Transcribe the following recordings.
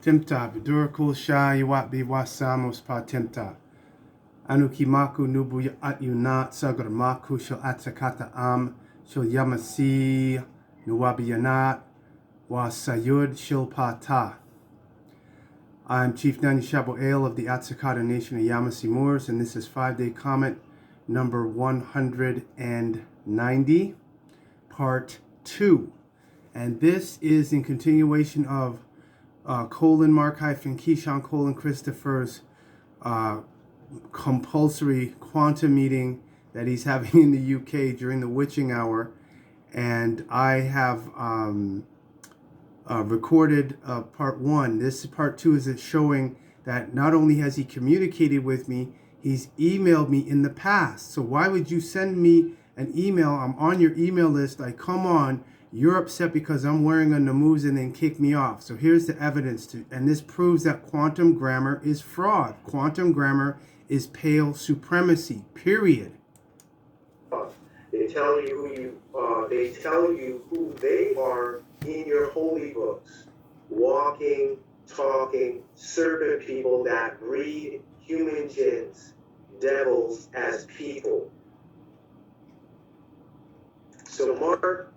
Temt-Ta, Abdur, Kull, Shaayuaat, Saamus, Temt-Ta. Anukimaku nubu at-yunat, Sagar maku, shal At-sik-hata shal Yamasee-Moors, wa Sayud shil I'm Chief Nanya Shaabu Eil of the At-sik-hata Nation of Yamasee-Moors, and this is 5-day comment number 190, part 2. And this is in continuation of Keyshawn Christopher's compulsory quantum meeting that he's having in the UK during the witching hour. And I have recorded part 1. This part 2 is showing that not only has he communicated with me, he's emailed me in the past. So why would you send me an email? I'm on your email list. I come on. You're upset because I'm wearing a namouz and then kick me off. So here's the evidence, and this proves that quantum grammar is fraud. Quantum grammar is pale supremacy, period. They tell you who they are in your holy books. Walking, talking, serpent people that breed human jinns, devils as people. So Mark,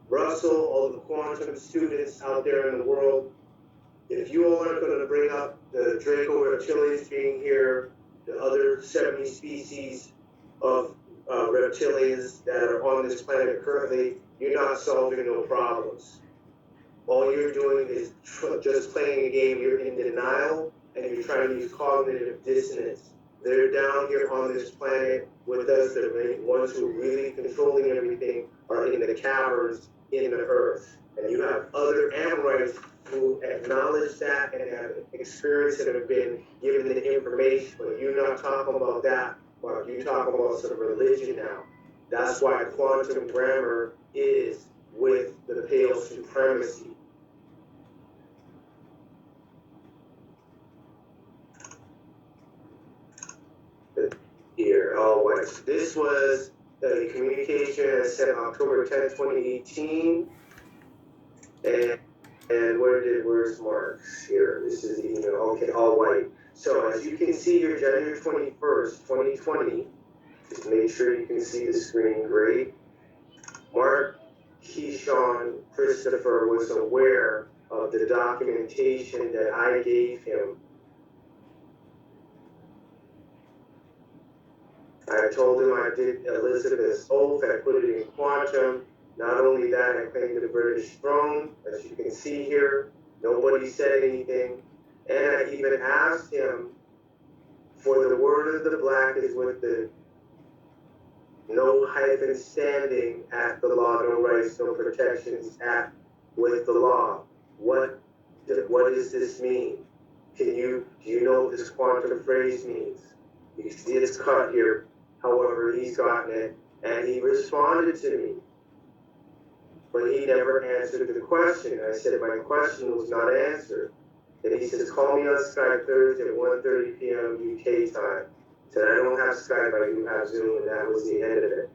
Russell, all the quantum students out there in the world, if you all are going to bring up the Draco reptilians being here, the other 70 species of reptilians that are on this planet currently, you're not solving no problems. All you're doing is just playing a game. You're in denial, and you're trying to use cognitive dissonance. They're down here on this planet with us. The ones who are really controlling everything are in the caverns in the earth. And you have other Amorites who acknowledge that and have experienced it and have been given the information, but you're not talking about that. Mark, you're talking about some religion now. That's why quantum grammar is with the pale supremacy. Here, all right. This was the communication I sent October 10, 2018. And where's Mark's here? This is the email. Okay, all white. So as you can see here, January 21st, 2020, just make sure you can see the screen great. Mark Keyshawn Christopher was aware of the documentation that I gave him. I told him I did Elizabeth's oath, I put it in quantum. Not only that, I claimed the British throne, as you can see here. Nobody said anything. And I even asked him for the word of the black is with the no hyphen standing at the law, no rights, no protections at with the law. What does this mean? Do you know what this quantum phrase means? You can see it's cut here. However, he's gotten it, and he responded to me. But he never answered the question. I said my question was not answered. And he says, call me on Skype Thursday at 1:30 p.m. UK time. I said, I don't have Skype, I do have Zoom, and that was the end of it.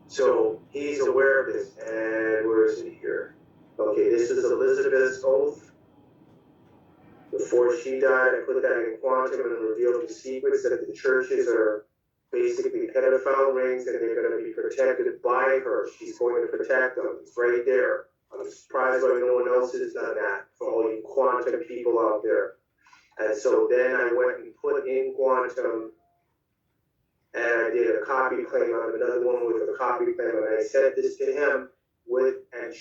So he's aware of this, and where is it here? Okay, this is Elizabeth's oath. Before she died, I put that in quantum and revealed the secrets that the churches are basically pedophile rings, and they're going to be protected by her. She's going to protect them. It's right there. I'm surprised why no one else has done that for all you quantum people out there. And so then I went and put in quantum, and I did a copy claim on another one with a copy claim, and I sent this to him and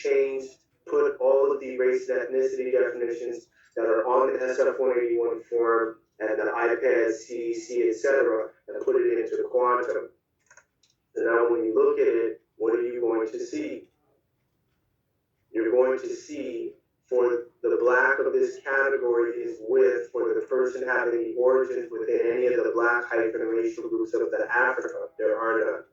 put all of the race and ethnicity definitions that are on the SF-181 form and the iPad, CDC, etc., and put it into quantum. So now when you look at it, what are you going to see? You're going to see for the black of this category is with, for the person having the origins within any of the black hyphen racial groups of the Africa, there are none.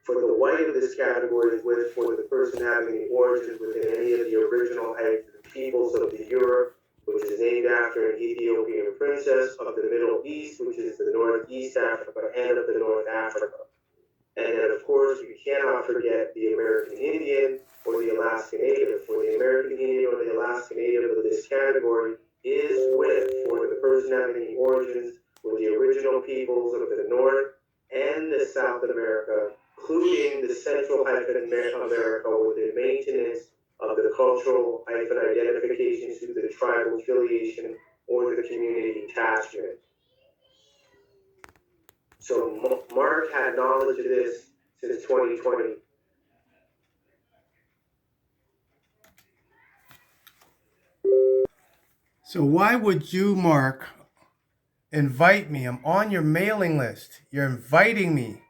For the white of this category is with, for the person having the origins within any of the original hyphen peoples of the Europe, which is named after an Ethiopian princess, of the Middle East, which is the Northeast Africa, and of the North Africa. And then, of course, you cannot forget the American Indian or the Alaska Native. For the American Indian or the Alaska Native of this category is with, for the person having the origins with the original peoples of the North and the South America, including the Central America with the maintenance of the cultural identifications through the tribal affiliation or the community attachment. So Mark had knowledge of this since 2020. So why would you, Mark, invite me? I'm on your mailing list. You're inviting me.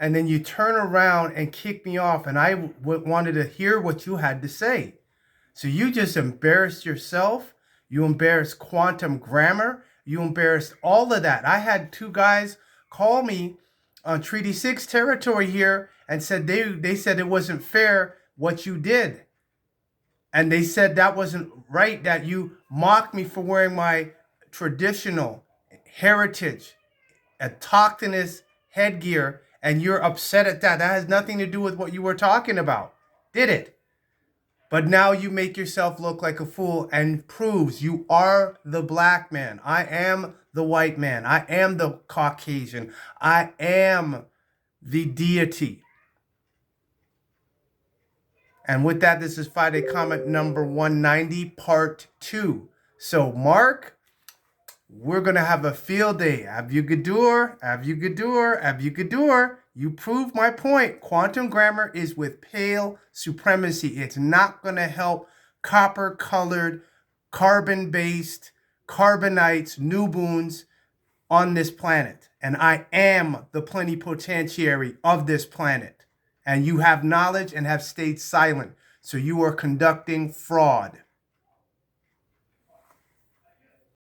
And then you turn around and kick me off. And I wanted to hear what you had to say. So you just embarrassed yourself. You embarrassed quantum grammar. You embarrassed all of that. I had two guys call me on Treaty 6 territory here and said they said it wasn't fair what you did. And they said that wasn't right, that you mocked me for wearing my traditional heritage, autochthonous headgear, and you're upset at that. That has nothing to do with what you were talking about, did it? But now you make yourself look like a fool and proves you are the black man. I am the white man. I am the Caucasian. I am the deity. And with that, this is Friday comment number 190, part 2. So, Mark, we're going to have a field day. Abdur, Abdur, Abdur. You proved my point. Quantum grammar is with pale supremacy. It's not going to help copper-colored, carbon-based, carbonites, nuboons on this planet. And I am the plenipotentiary of this planet. And you have knowledge and have stayed silent. So you are conducting fraud.